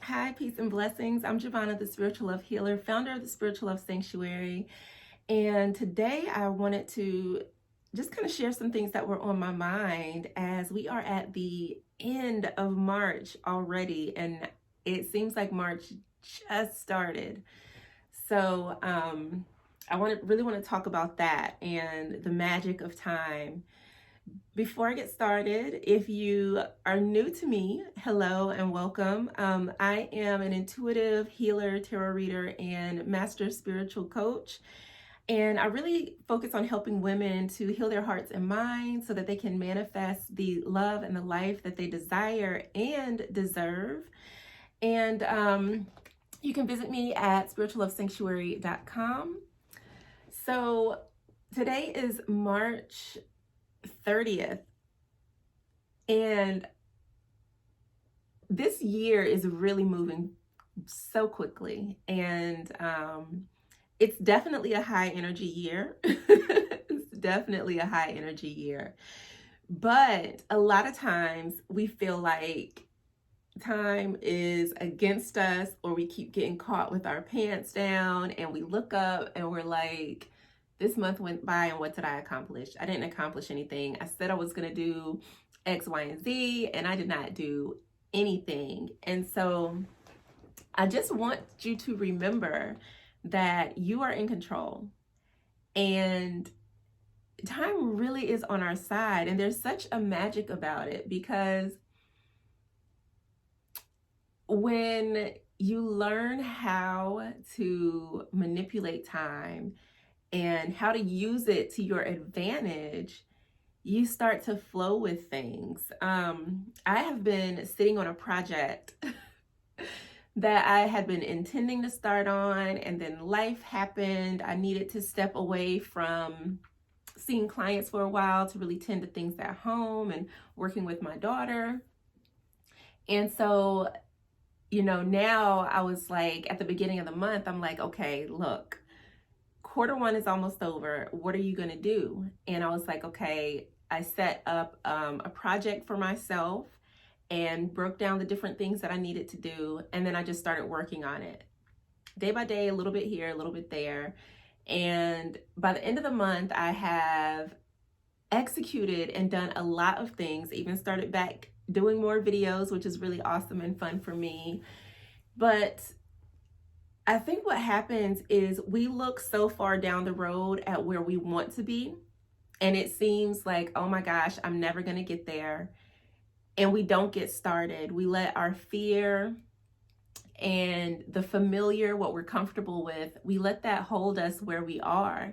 Hi, peace and blessings. I'm Jovhannah, the Spiritual Love Healer, founder of the Spiritual Love Sanctuary. And today I wanted to just kind of share some things that were on my mind as we are at the end of March already. And it seems like March just started. So really want to talk about that and the magic of time. Before I get started, if you are new to me, hello and welcome. I am an intuitive healer, tarot reader, and master spiritual coach. And I really focus on helping women to heal their hearts and minds so that they can manifest the love and the life that they desire and deserve. And you can visit me at spirituallovesanctuary.com. So today is March 30th, and this year is really moving so quickly, and it's definitely a high energy year. It's definitely a high energy year, but a lot of times we feel like time is against us, or we keep getting caught with our pants down, and we look up and we're like, this month went by and what did I accomplish? I didn't accomplish anything. I said I was going to do X, Y, and Z, and I did not do anything. And so I just want you to remember that you are in control, and time really is on our side. And there's such a magic about it, because when you learn how to manipulate time and how to use it to your advantage, you start to flow with things. I have been sitting on a project that I had been intending to start on, and then life happened. I needed to step away from seeing clients for a while to really tend to things at home and working with my daughter. And so, now I was like, at the beginning of the month, I'm like, okay, look, Q1 is almost over. What are you going to do? And I was like, okay, I set up a project for myself and broke down the different things that I needed to do. And then I just started working on it day by day, a little bit here, a little bit there. And by the end of the month, I have executed and done a lot of things, even started back doing more videos, which is really awesome and fun for me. But I think what happens is we look so far down the road at where we want to be, and it seems like, oh my gosh, I'm never going to get there. And we don't get started. We let our fear and the familiar, what we're comfortable with, we let that hold us where we are.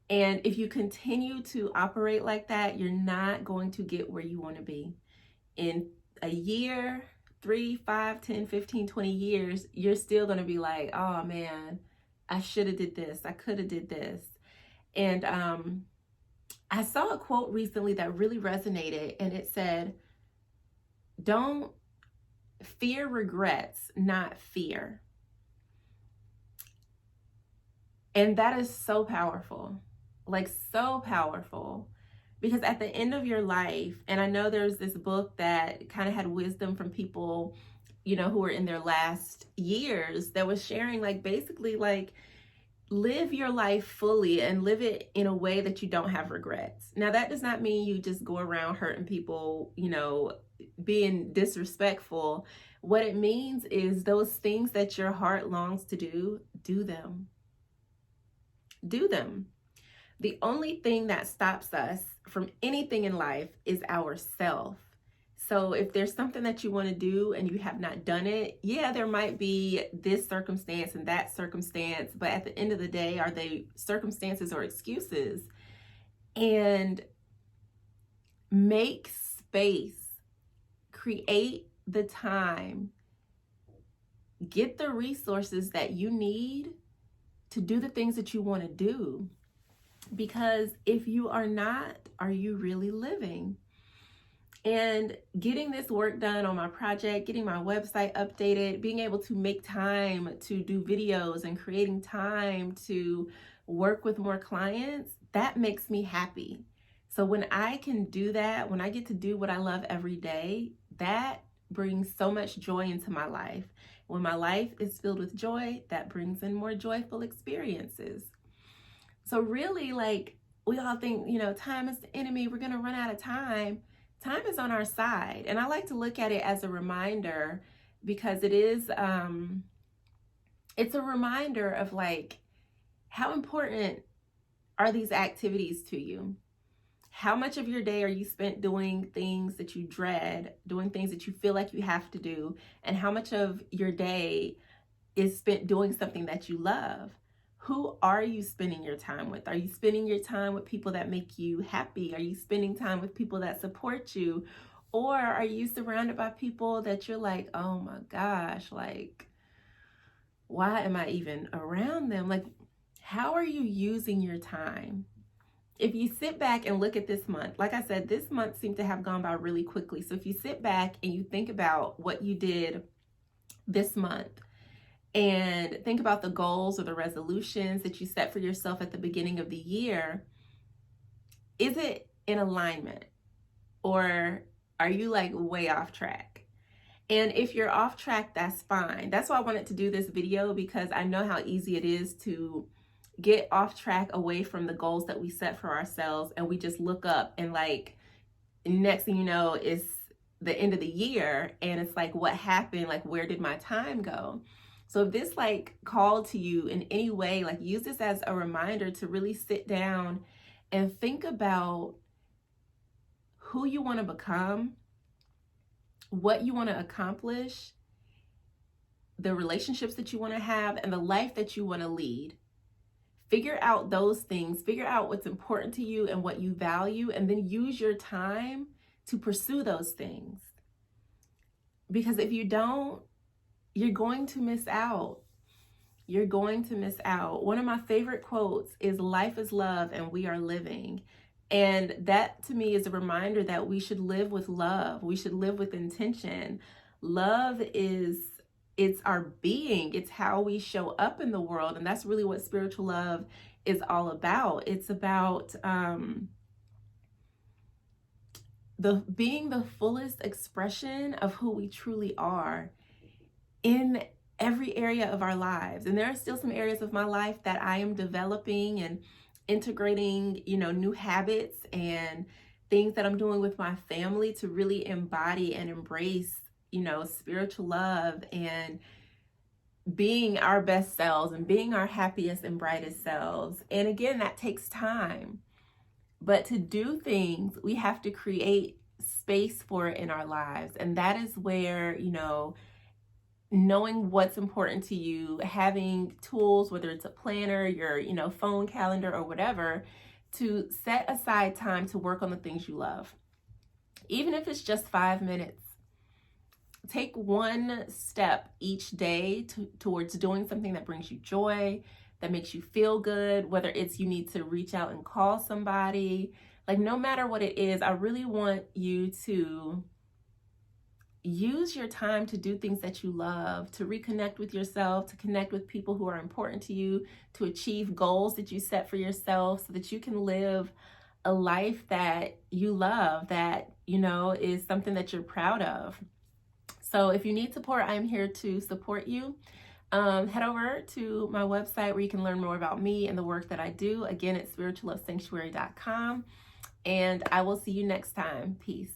And if you continue to operate like that, you're not going to get where you want to be. In a year, 3, 5, 10, 15, 20 years, you're still going to be like, oh man, I should have did this. I could have did this. And I saw a quote recently that really resonated, and it said, don't fear regrets, not fear. And that is so powerful, like so powerful. Because at the end of your life, and I know there's this book that kind of had wisdom from people, who are in their last years, that was sharing basically live your life fully and live it in a way that you don't have regrets. Now, that does not mean you just go around hurting people, being disrespectful. What it means is those things that your heart longs to do, do them. Do them. The only thing that stops us from anything in life is ourself. So if there's something that you want to do and you have not done it, yeah, there might be this circumstance and that circumstance, but at the end of the day, are they circumstances or excuses? And make space, create the time, get the resources that you need to do the things that you want to do. Because if you are not, are you really living? And getting this work done on my project, getting my website updated, being able to make time to do videos and creating time to work with more clients, that makes me happy. So when I can do that, when I get to do what I love every day, that brings so much joy into my life. When my life is filled with joy, that brings in more joyful experiences. So really, like, we all think, time is the enemy, we're going to run out of time. Time is on our side. And I like to look at it as a reminder, because it is, it's a reminder of, like, how important are these activities to you? How much of your day are you spent doing things that you dread, doing things that you feel like you have to do? And how much of your day is spent doing something that you love? Who are you spending your time with? Are you spending your time with people that make you happy? Are you spending time with people that support you? Or are you surrounded by people that you're like, oh my gosh, like, why am I even around them? Like, how are you using your time? If you sit back and look at this month, like I said, this month seemed to have gone by really quickly. So if you sit back and you think about what you did this month, and think about the goals or the resolutions that you set for yourself at the beginning of the year, is it in alignment? Or are you like way off track? And if you're off track, that's fine. That's why I wanted to do this video, because I know how easy it is to get off track away from the goals that we set for ourselves, and we just look up and, like, next thing you know, it's the end of the year and it's like, what happened? Like, where did my time go? So if this, like, called to you in any way, like, use this as a reminder to really sit down and think about who you want to become, what you want to accomplish, the relationships that you want to have, and the life that you want to lead. Figure out those things, figure out what's important to you and what you value, and then use your time to pursue those things. Because if you don't, you're going to miss out. You're going to miss out. One of my favorite quotes is, "Life is love and we are living." And that to me is a reminder that we should live with love. We should live with intention. Love it's our being. It's how we show up in the world. And that's really what spiritual love is all about. It's about being the fullest expression of who we truly are in every area of our lives. And there are still some areas of my life that I am developing and integrating, new habits and things that I'm doing with my family to really embody and embrace, spiritual love and being our best selves and being our happiest and brightest selves. And again, that takes time. But to do things, we have to create space for it in our lives. And that is where, knowing what's important to you, having tools, whether it's a planner, your, phone calendar or whatever, to set aside time to work on the things you love. Even if it's just 5 minutes. Take one step each day towards doing something that brings you joy, that makes you feel good, whether it's you need to reach out and call somebody. Like, no matter what it is, I really want you to use your time to do things that you love, to reconnect with yourself, to connect with people who are important to you, to achieve goals that you set for yourself so that you can live a life that you love, that, is something that you're proud of. So if you need support, I'm here to support you. Head over to my website where you can learn more about me and the work that I do. Again, it's spirituallovesanctuary.com. And I will see you next time. Peace.